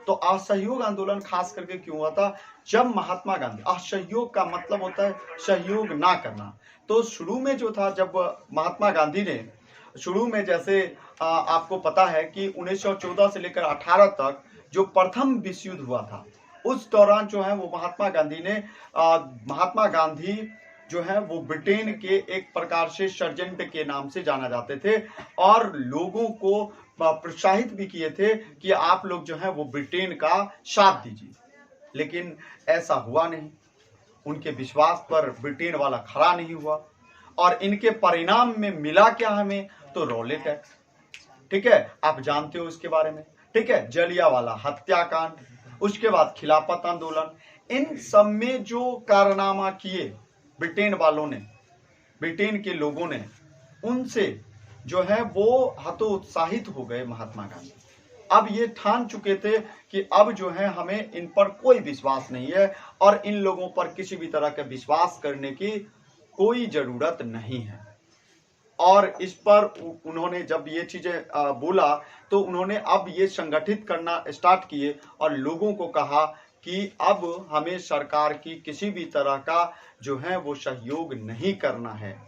तो असहयोग आंदोलन खास करके क्यों हुआ था? जब महात्मा गांधी, असहयोग का मतलब होता है सहयोग ना करना। तो शुरू में जो था, जब महात्मा गांधी ने शुरू में, जैसे आपको पता है कि 1914 से लेकर 18 तक जो प्रथम विश्व युद्ध हुआ था, उस दौरान जो है वो महात्मा गांधी जो है वो ब्रिटेन के एक प्रकार से सर्जेंट के नाम से जाना जाते थे और लोगों को प्रोत्साहित भी किए थे कि आप लोग जो है वो ब्रिटेन का साथ दीजिए। लेकिन ऐसा हुआ नहीं, उनके विश्वास पर ब्रिटेन वाला खड़ा नहीं हुआ और इनके परिणाम में मिला क्या हमें? तो रॉलेट टैक्स, ठीक है, आप जानते हो उसके बारे में, ठीक है, जलियांवाला हत्याकांड, उसके बाद खिलाफत आंदोलन, इन सब में जो कारनामा किए ब्रिटेन वालों ने, ब्रिटेन के लोगों ने, उनसे जो है वो हतोत्साहित हो गए महात्मा गांधी। अब ये ठान चुके थे कि अब जो है हमें इन पर कोई विश्वास नहीं है और इन लोगों पर किसी भी तरह का विश्वास करने की कोई जरूरत नहीं है। और इस पर उन्होंने जब ये चीजें बोला तो उन्होंने अब ये संगठित करना स्टार्ट किए और लोगों को कहा कि अब हमें सरकार की किसी भी तरह का जो है वो सहयोग नहीं करना है,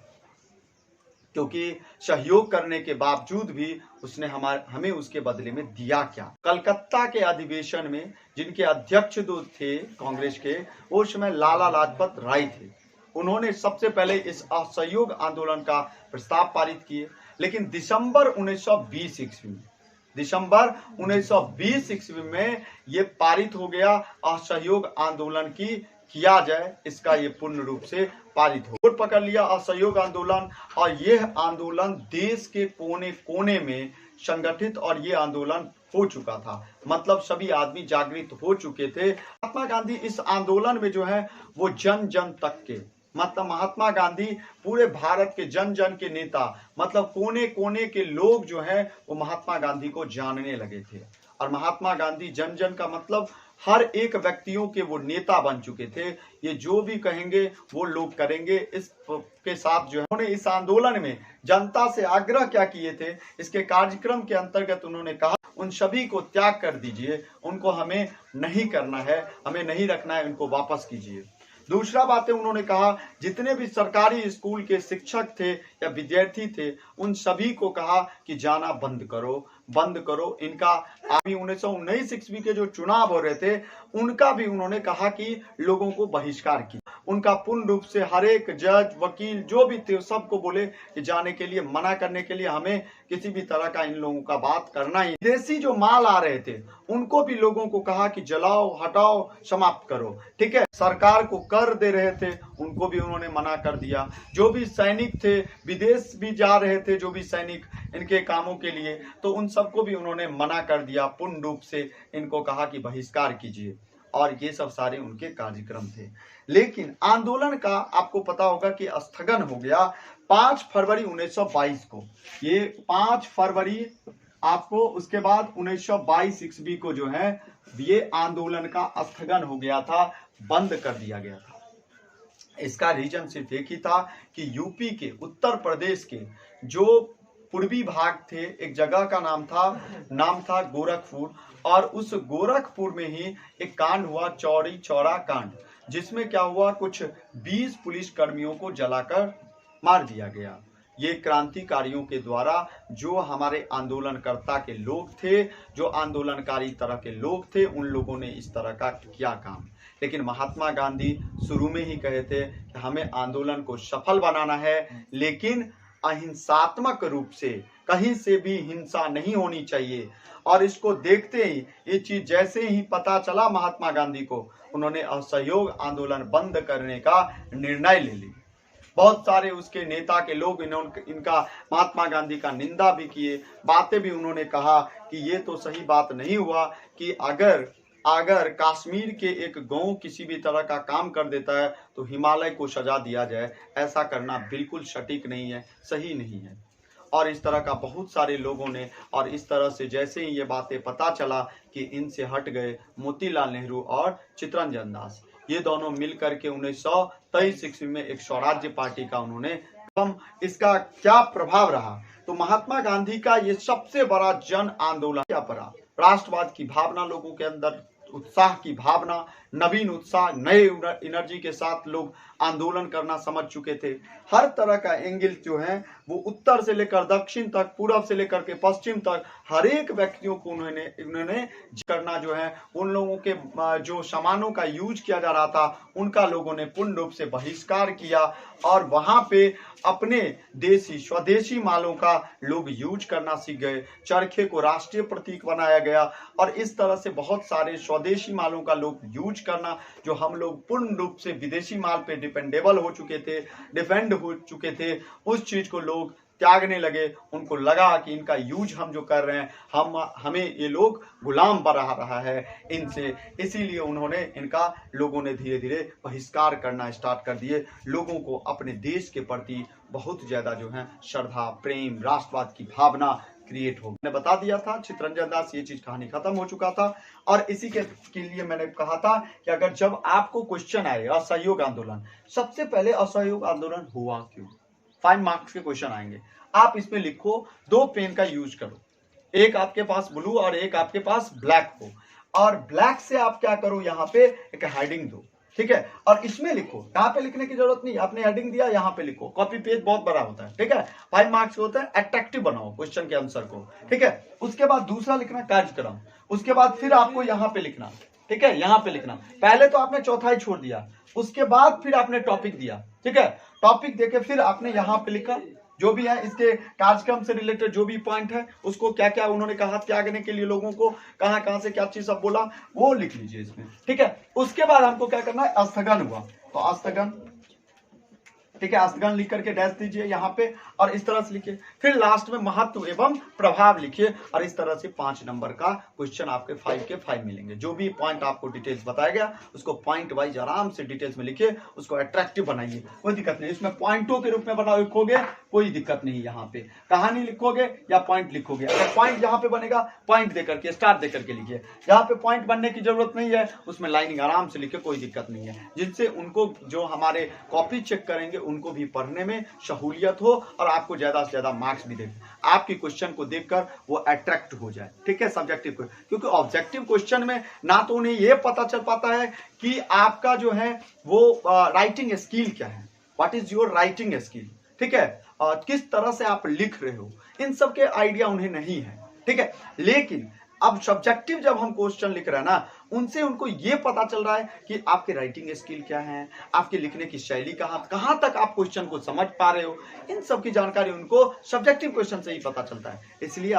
क्योंकि सहयोग करने के बावजूद भी उसने हमें उसके बदले में दिया क्या? कलकत्ता के अधिवेशन में जिनके अध्यक्ष जो थे कांग्रेस के, वो समय लाला लाजपत राय थे। उन्होंने सबसे पहले इस असहयोग आंदोलन का प्रस्ताव पारित किए, लेकिन दिसंबर 1920 ईस्वी में ये पारित हो गया, असहयोग आंदोलन की किया जाए, इसका ये पूर्ण रूप से पारित हो पकड़ लिया असहयोग आंदोलन। और यह आंदोलन देश के कोने कोने में संगठित और ये आंदोलन हो चुका था, मतलब सभी आदमी जागृत हो चुके थे। महात्मा गांधी इस आंदोलन में जो है वो जन जन तक के, मतलब महात्मा गांधी पूरे भारत के जन जन के नेता, मतलब कोने कोने के लोग जो हैं वो महात्मा गांधी को जानने लगे थे। और महात्मा गांधी जन जन का मतलब हर एक व्यक्तियों के वो नेता बन चुके थे। ये जो भी कहेंगे वो लोग करेंगे। इसके साथ जो है उन्होंने इस आंदोलन में जनता से आग्रह क्या किए थे, इसके कार्यक्रम के अंतर्गत उन्होंने कहा उन सभी को त्याग कर दीजिए, उनको हमें नहीं करना है, हमें नहीं रखना है, उनको वापस कीजिए। दूसरा बात है, उन्होंने कहा जितने भी सरकारी स्कूल के शिक्षक थे या विद्यार्थी थे, उन सभी को कहा कि जाना बंद करो। इनका अभी 1919 ईस्वी के जो चुनाव हो रहे थे उनका भी उन्होंने कहा कि लोगों को बहिष्कार किया। उनका पूर्ण रूप से हर एक जज, वकील जो भी थे सबको बोले कि जाने के लिए, मना करने के लिए, हमें किसी भी तरह का इन लोगों का बात करना ही। विदेशी जो माल आ रहे थे उनको भी लोगों को कहा कि जलाओ, हटाओ, समाप्त करो, ठीक है। सरकार को कर दे रहे थे उनको भी उन्होंने मना कर दिया। जो भी सैनिक थे, विदेश भी जा रहे थे जो भी सैनिक इनके कामों के लिए, तो उन सबको भी उन्होंने मना कर दिया, पूर्ण रूप से इनको कहा कि बहिष्कार कीजिए। और ये सब सारे उनके कार्यक्रम थे। लेकिन आंदोलन का आपको पता होगा कि स्थगन हो गया 5 फरवरी 1922 को। ये 5 फरवरी आपको, उसके बाद 1922 ईस्वी को जो है ये आंदोलन का स्थगन हो गया था, बंद कर दिया गया था। इसका रीजन सिर्फ एक ही था कि यूपी के, उत्तर प्रदेश के जो पूर्वी भाग थे, एक जगह का नाम था गोरखपुर, और उस गोरखपुर में ही एक कांड हुआ, चौरी चौरा कांड, जिसमें क्या हुआ, कुछ 20 पुलिस कर्मियों को जलाकर मार दिया गया। ये क्रांतिकारियों के द्वारा, जो हमारे आंदोलनकर्ता के लोग थे, जो आंदोलनकारी तरह के लोग थे, उन लोगों ने इस तरह का किया काम। लेकिन महात्मा गांधी शुरू में ही कहे थे कि हमें आंदोलन को सफल बनाना है, लेकिन अहिंसात्मक रूप से, कहीं से भी हिंसा नहीं होनी चाहिए। और इसको देखते ही, ये चीज जैसे ही पता चला महात्मा गांधी को, उन्होंने असहयोग आंदोलन बंद करने का निर्णय ले लिया। बहुत सारे उसके नेता के लोग इनका महात्मा गांधी का निंदा भी किए, बातें भी उन्होंने कहा कि ये तो सही बात नहीं हुआ कि अगर कश्मीर के एक गांव किसी भी तरह का काम कर देता है तो हिमालय को सजा दिया जाए, ऐसा करना बिल्कुल सटीक नहीं है, सही नहीं है। और इस तरह का बहुत सारे लोगों ने, और इस तरह से जैसे ही ये बातें पता चला कि इनसे हट गए मोतीलाल नेहरू और चित्तरंजन दास, ये दोनों मिलकर के 1923 ईस्वी में एक स्वराज्य पार्टी का उन्होंने, इसका क्या प्रभाव रहा, तो महात्मा गांधी का ये सबसे बड़ा जन आंदोलन क्या पड़ा, राष्ट्रवाद की भावना लोगों के अंदर, उत्साह की भावना, नवीन उत्साह, नए एनर्जी के साथ लोग आंदोलन करना समझ चुके थे। हर तरह का एंगल जो है वो उत्तर से लेकर दक्षिण तक, पूर्व से लेकर के पश्चिम तक, हर एक व्यक्तियों को उन्होंने करना जो है, उन लोगों के जो सामानों का यूज किया जा रहा था उनका लोगों ने पूर्ण रूप से बहिष्कार किया और वहां पे अपने देशी स्वदेशी मालों का लोग यूज करना सीख गए। चरखे को राष्ट्रीय प्रतीक बनाया गया और इस तरह से बहुत सारे स्वदेशी मालों का लोग यूज करना, जो हम लोग पूर्ण रूप से विदेशी माल पे डिपेंडेबल हो चुके थे, डिपेंड हो चुके थे, उस चीज को लोग त्यागने लगे। उनको लगा कि इनका यूज हम जो कर रहे हैं, हमें ये लोग गुलाम बना रहा है इनसे, इसीलिए उन्होंने इनका लोगों ने धीरे धीरे बहिष्कार करना स्टार्ट कर दिए। लोगों को अपने देश के प्रति बहुत ज्यादा जो है श्रद्धा, प्रेम, राष्ट्रवाद की भावना क्रिएट हो। मैंने बता दिया था चित्तरंजन दास, ये चीज कहानी खत्म हो चुका था। और इसी के लिए मैंने कहा था कि अगर जब आपको क्वेश्चन आए असहयोग आंदोलन, सबसे पहले असहयोग आंदोलन हुआ क्यों, 5 मार्क्स के क्वेश्चन आएंगे, आप इसमें लिखो, 2 पेन का यूज करो, एक आपके पास ब्लू और एक आपके पास ब्लैक हो, और ब्लैक से आप क्या करो, यहाँ पे एक हेडिंग दो, ठीक है, और इसमें लिखो, यहाँ पे लिखने की जरूरत नहीं, आपने हेडिंग दिया यहाँ पे लिखो, कॉपी पेज बहुत बड़ा होता है, ठीक है, 5 मार्क्स होता है, अट्रैक्टिव बनाओ क्वेश्चन के आंसर को, ठीक है। उसके बाद दूसरा लिखना कार्यक्रम, उसके बाद फिर आपको यहाँ पे लिखना, ठीक है, यहाँ पे लिखना, पहले तो आपने चौथाई छोड़ दिया, उसके बाद फिर आपने टॉपिक दिया, ठीक है, टॉपिक देके फिर आपने यहाँ पे लिखा जो भी है इसके कार्यक्रम से रिलेटेड जो भी पॉइंट है, उसको क्या क्या उन्होंने कहा त्यागने के लिए लोगों को, कहां कहां से क्या चीज सब बोला, वो लिख लीजिए इसमें, ठीक है। उसके बाद हमको क्या करना है, स्थगन हुआ तो स्थगन, ठीक है, स्थगन लिख करके डैश दीजिए यहाँ पे और इस तरह से लिखिए, फिर लास्ट में महत्व एवं प्रभाव लिखिए और इस तरह से 5 नंबर का क्वेश्चन आपके 5 के 5 मिलेंगे। जो भी पॉइंट आपको डिटेल्स बताया गया उसको पॉइंट वाइज आराम से डिटेल्स में लिखिए, उसको अट्रैक्टिव बनाइए, कोई दिक्कत नहीं, इसमें पॉइंटों के रूप में बनाओ लिखोगे कोई दिक्कत नहीं, यहाँ पे कहानी लिखोगे या पॉइंट लिखोगे, अगर पॉइंट यहाँ पे बनेगा पॉइंट देकर के स्टार देकर के लिखिए, जहाँ पे पॉइंट बनने की जरूरत नहीं है उसमें लाइनिंग आराम से लिखिए, कोई दिक्कत नहीं है, जिनसे उनको जो हमारे कॉपी चेक करेंगे उनको भी पढ़ने में सहूलियत हो और आपको ज्यादा से ज्यादा मार्क्स भी दे, आपके क्वेश्चन को देखकर वो अट्रैक्ट हो जाए, ठीक है, सब्जेक्टिव को, क्योंकि ऑब्जेक्टिव क्वेश्चन में ना तो उन्हें ये पता चल पाता है कि आपका जो है वो राइटिंग स्किल क्या है, what is your writing skill, ठीक है, किस तरह से आप लिख रहे हो, इन सब के आइडिया उन्हें नहीं है, ठीक है। लेकिन अब सब्जेक्टिव जब हम क्वेश्चन लिख रहे हैं ना, उनसे उनको ये पता चल रहा है कि आपके राइटिंग स्किल क्या है, आपके लिखने की शैली कहां तक आप क्वेश्चन को समझ पा रहे हो, इन सब की जानकारी उनको सब्जेक्टिव क्वेश्चन से ही पता चलता है। इसलिए